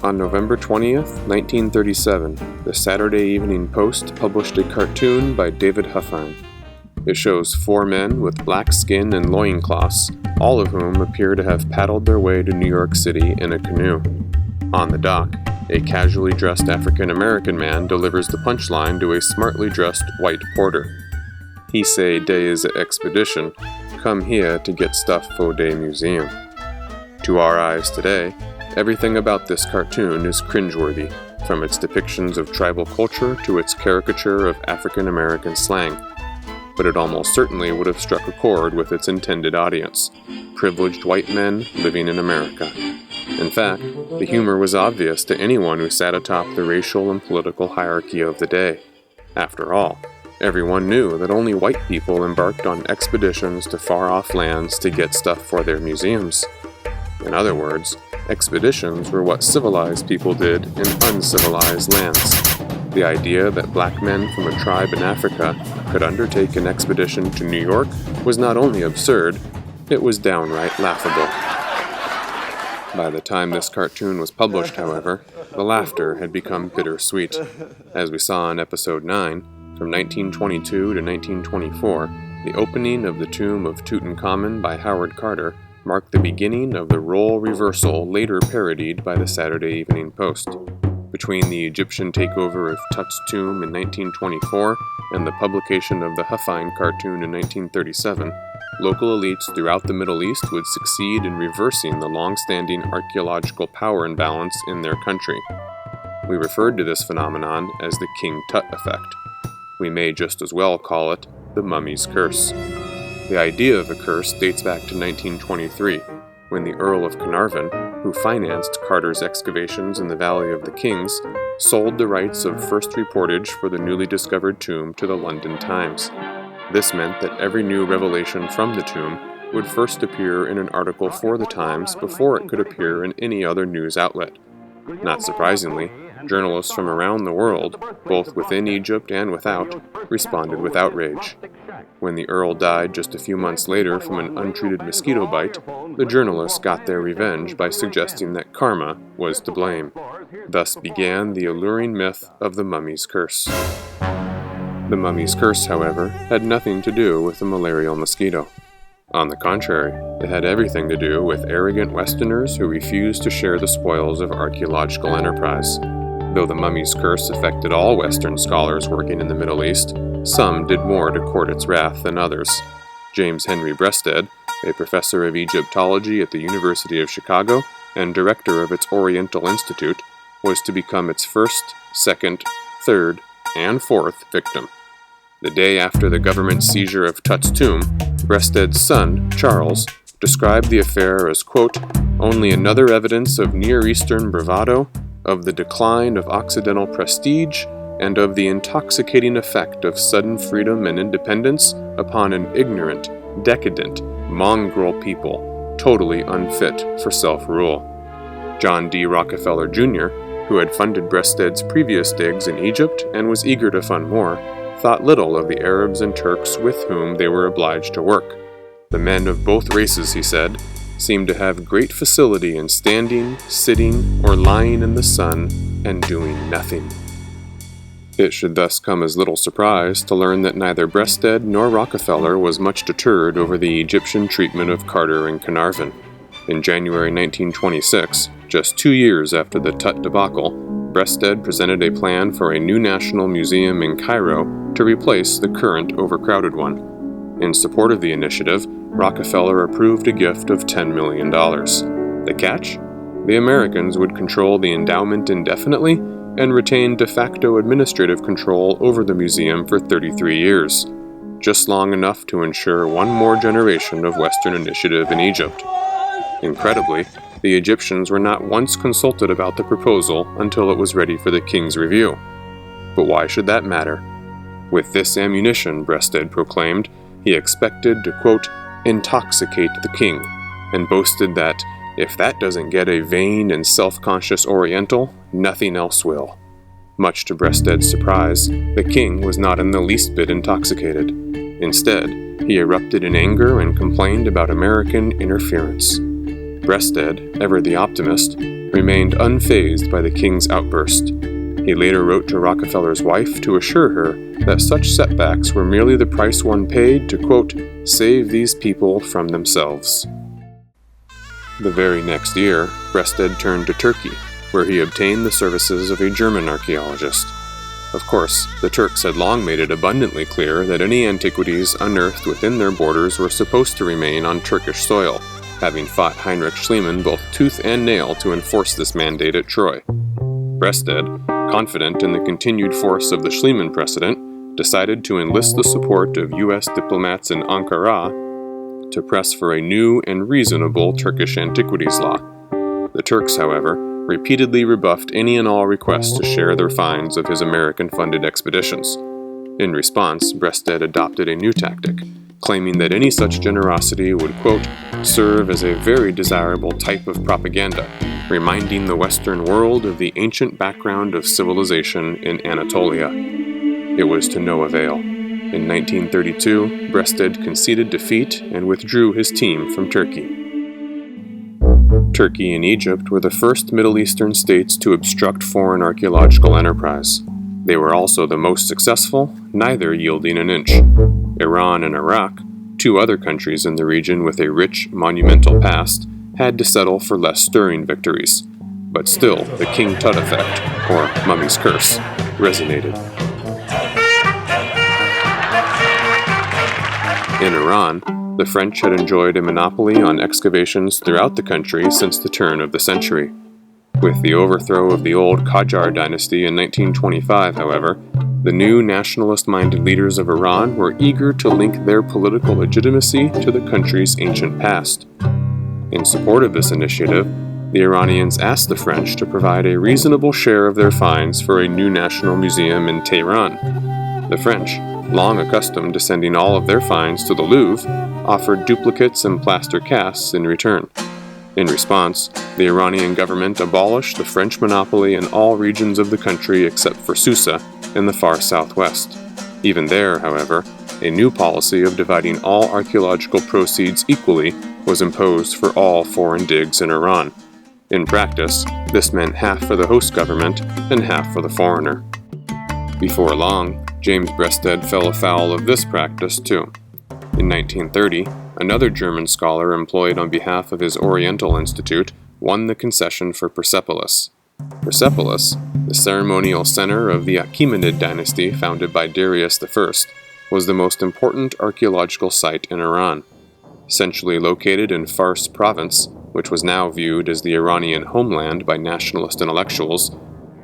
On November 20th, 1937, the Saturday Evening Post published a cartoon by David Huffine. It shows four men with black skin and loincloths, all of whom appear to have paddled their way to New York City in a canoe. On the dock, a casually dressed African-American man delivers the punchline to a smartly dressed white porter. He say days expedition, come here to get stuff for day museum. To our eyes today, everything about this cartoon is cringeworthy, from its depictions of tribal culture to its caricature of African-American slang. But it almost certainly would have struck a chord with its intended audience, privileged white men living in America. In fact, the humor was obvious to anyone who sat atop the racial and political hierarchy of the day. After all, everyone knew that only white people embarked on expeditions to far-off lands to get stuff for their museums. In other words, expeditions were what civilized people did in uncivilized lands. The idea that black men from a tribe in Africa could undertake an expedition to New York was not only absurd, it was downright laughable. By the time this cartoon was published, however, the laughter had become bittersweet. As we saw in episode 9, from 1922 to 1924, the opening of the tomb of Tutankhamun by Howard Carter marked the beginning of the role reversal later parodied by the Saturday Evening Post. Between the Egyptian takeover of Tut's tomb in 1924 and the publication of the Huffine cartoon in 1937, local elites throughout the Middle East would succeed in reversing the long-standing archaeological power imbalance in their country. We referred to this phenomenon as the King Tut effect. We may just as well call it the mummy's curse. The idea of a curse dates back to 1923, when the Earl of Carnarvon, who financed Carter's excavations in the Valley of the Kings, sold the rights of first reportage for the newly discovered tomb to the London Times. This meant that every new revelation from the tomb would first appear in an article for the Times before it could appear in any other news outlet. Not surprisingly, journalists from around the world, both within Egypt and without, responded with outrage. When the Earl died just a few months later from an untreated mosquito bite, the journalists got their revenge by suggesting that karma was to blame. Thus began the alluring myth of the mummy's curse. The mummy's curse, however, had nothing to do with the malarial mosquito. On the contrary, it had everything to do with arrogant Westerners who refused to share the spoils of archaeological enterprise. Though the mummy's curse affected all Western scholars working in the Middle East, some did more to court its wrath than others. James Henry Breasted, a professor of Egyptology at the University of Chicago and director of its Oriental Institute, was to become its first, second, third, and fourth victim. The day after the government seizure of Tut's tomb, Breasted's son, Charles, described the affair as, quote, only another evidence of Near Eastern bravado, of the decline of Occidental prestige, and of the intoxicating effect of sudden freedom and independence upon an ignorant, decadent, mongrel people, totally unfit for self-rule. John D. Rockefeller Jr., who had funded Breasted's previous digs in Egypt and was eager to fund more, thought little of the Arabs and Turks with whom they were obliged to work. The men of both races, he said, seemed to have great facility in standing, sitting, or lying in the sun and doing nothing. It should thus come as little surprise to learn that neither Breasted nor Rockefeller was much deterred over the Egyptian treatment of Carter and Carnarvon. In January 1926, just 2 years after the Tut debacle, Breasted presented a plan for a new national museum in Cairo to replace the current overcrowded one. In support of the initiative, Rockefeller approved a gift of $10 million. The catch? The Americans would control the endowment indefinitely and retain de facto administrative control over the museum for 33 years, just long enough to ensure one more generation of Western initiative in Egypt. Incredibly, the Egyptians were not once consulted about the proposal until it was ready for the king's review. But why should that matter? With this ammunition, Breasted proclaimed, he expected to, quote, intoxicate the king, and boasted that, if that doesn't get a vain and self-conscious Oriental, nothing else will. Much to Breasted's surprise, the king was not in the least bit intoxicated. Instead, he erupted in anger and complained about American interference. Breasted, ever the optimist, remained unfazed by the king's outburst. He later wrote to Rockefeller's wife to assure her that such setbacks were merely the price one paid to, quote, save these people from themselves. The very next year, Breasted turned to Turkey, where he obtained the services of a German archaeologist. Of course, the Turks had long made it abundantly clear that any antiquities unearthed within their borders were supposed to remain on Turkish soil, having fought Heinrich Schliemann both tooth and nail to enforce this mandate at Troy. Breasted, confident in the continued force of the Schliemann precedent, decided to enlist the support of U.S. diplomats in Ankara to press for a new and reasonable Turkish antiquities law. The Turks, however, repeatedly rebuffed any and all requests to share their finds of his American-funded expeditions. In response, Breasted adopted a new tactic, claiming that any such generosity would, quote, serve as a very desirable type of propaganda, reminding the Western world of the ancient background of civilization in Anatolia. It was to no avail. In 1932, Breasted conceded defeat and withdrew his team from Turkey. Turkey and Egypt were the first Middle Eastern states to obstruct foreign archaeological enterprise. They were also the most successful, neither yielding an inch. Iran and Iraq, two other countries in the region with a rich, monumental past, had to settle for less stirring victories. But still, the King Tut effect, or Mummy's curse, resonated. In Iran, the French had enjoyed a monopoly on excavations throughout the country since the turn of the century. With the overthrow of the old Qajar dynasty in 1925, however, the new nationalist-minded leaders of Iran were eager to link their political legitimacy to the country's ancient past. In support of this initiative, the Iranians asked the French to provide a reasonable share of their finds for a new national museum in Tehran. The French, long accustomed to sending all of their finds to the Louvre, offered duplicates and plaster casts in return. In response, the Iranian government abolished the French monopoly in all regions of the country except for Susa in the far southwest. Even there, however, a new policy of dividing all archaeological proceeds equally was imposed for all foreign digs in Iran. In practice, this meant half for the host government and half for the foreigner. Before long, James Breasted fell afoul of this practice too. In 1930, another German scholar employed on behalf of his Oriental Institute won the concession for Persepolis. Persepolis, the ceremonial center of the Achaemenid dynasty founded by Darius I, was the most important archaeological site in Iran. Centrally located in Fars province, which was now viewed as the Iranian homeland by nationalist intellectuals,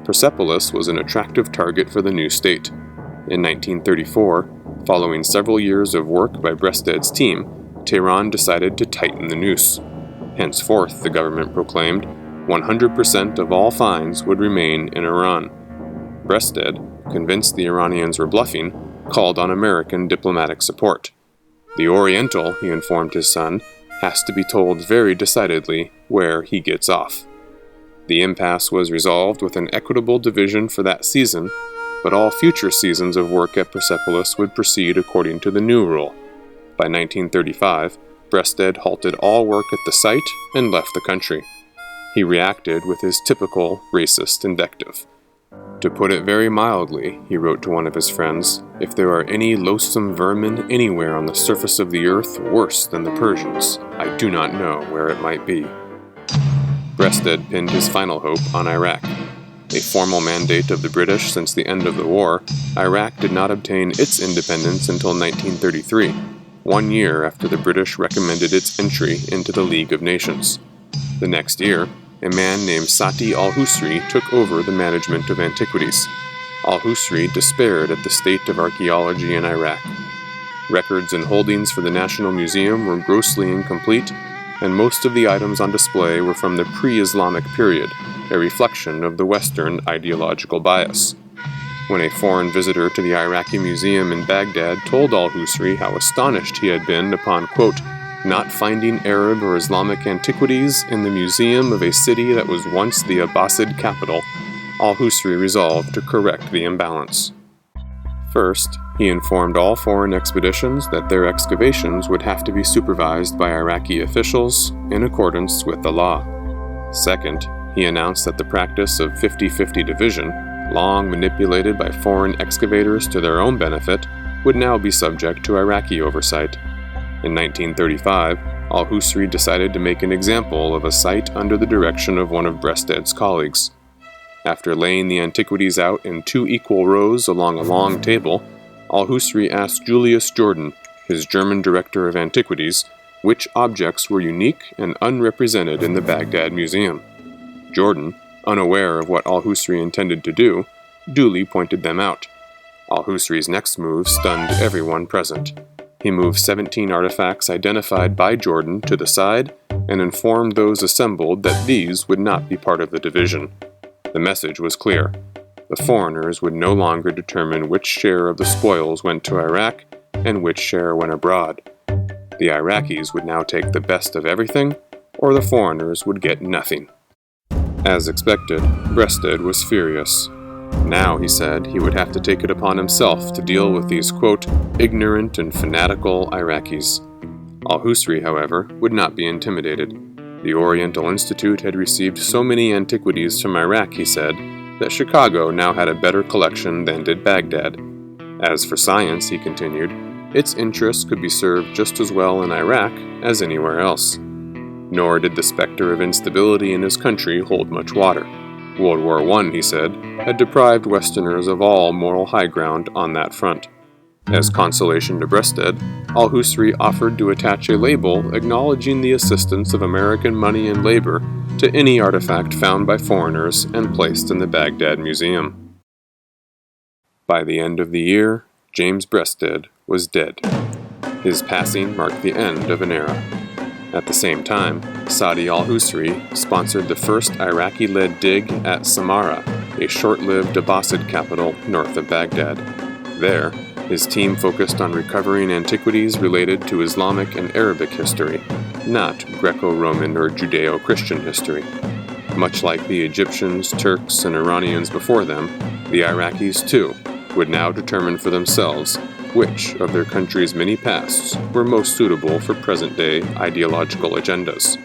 Persepolis was an attractive target for the new state. In 1934, following several years of work by Breasted's team, Tehran decided to tighten the noose. Henceforth, the government proclaimed, 100% of all finds would remain in Iran. Breasted, convinced the Iranians were bluffing, called on American diplomatic support. The Oriental, he informed his son, has to be told very decidedly where he gets off. The impasse was resolved with an equitable division for that season, but all future seasons of work at Persepolis would proceed according to the new rule. By 1935, Breasted halted all work at the site and left the country. He reacted with his typical racist invective. To put it very mildly, he wrote to one of his friends, if there are any loathsome vermin anywhere on the surface of the earth worse than the Persians, I do not know where it might be. Breasted pinned his final hope on Iraq. A formal mandate of the British since the end of the war, Iraq did not obtain its independence until 1933, 1 year after the British recommended its entry into the League of Nations. The next year, a man named Sati al-Husri took over the management of antiquities. Al-Husri despaired at the state of archaeology in Iraq. Records and holdings for the National Museum were grossly incomplete, and most of the items on display were from the pre-Islamic period, a reflection of the Western ideological bias. When a foreign visitor to the Iraqi Museum in Baghdad told al-Husri how astonished he had been upon, quote, not finding Arab or Islamic antiquities in the museum of a city that was once the Abbasid capital, al-Husri resolved to correct the imbalance. First, he informed all foreign expeditions that their excavations would have to be supervised by Iraqi officials in accordance with the law. Second, He announced that the practice of 50-50 division, long manipulated by foreign excavators to their own benefit, would now be subject to Iraqi oversight. In 1935, al-Husri decided to make an example of a site under the direction of one of Breasted's colleagues. After laying the antiquities out in 2 equal rows along a long table, al-Husri asked Julius Jordan, his German director of antiquities, which objects were unique and unrepresented in the Baghdad Museum. Jordan, unaware of what al-Husri intended to do, duly pointed them out. Al-Husri's next move stunned everyone present. He moved 17 artifacts identified by Jordan to the side and informed those assembled that these would not be part of the division. The message was clear. The foreigners would no longer determine which share of the spoils went to Iraq and which share went abroad. The Iraqis would now take the best of everything, or the foreigners would get nothing. As expected, Breasted was furious. Now, he said, he would have to take it upon himself to deal with these, quote, ignorant and fanatical Iraqis. Al-Husri, however, would not be intimidated. The Oriental Institute had received so many antiquities from Iraq, he said, that Chicago now had a better collection than did Baghdad. As for science, he continued, its interests could be served just as well in Iraq as anywhere else. Nor did the specter of instability in his country hold much water. World War I, he said, had deprived Westerners of all moral high ground on that front. As consolation to Breasted, al-Husri offered to attach a label acknowledging the assistance of American money and labor to any artifact found by foreigners and placed in the Baghdad Museum. By the end of the year, James Breasted was dead. His passing marked the end of an era. At the same time, Saadi al-Husri sponsored the first Iraqi-led dig at Samarra, a short-lived Abbasid capital north of Baghdad. There, his team focused on recovering antiquities related to Islamic and Arabic history, not Greco-Roman or Judeo-Christian history. Much like the Egyptians, Turks, and Iranians before them, the Iraqis, too, would now determine for themselves which of their country's many pasts were most suitable for present-day ideological agendas.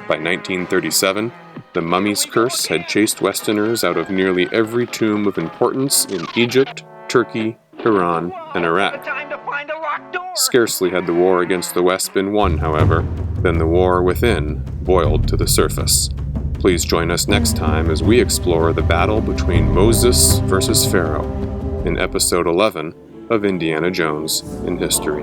By 1937, the mummy's curse had chased Westerners out of nearly every tomb of importance in Egypt, Turkey, Iran, and Iraq. Scarcely had the war against the West been won, however, than the war within boiled to the surface. Please join us next time as we explore the battle between Moses versus Pharaoh in Episode 11 of Indiana Jones in History.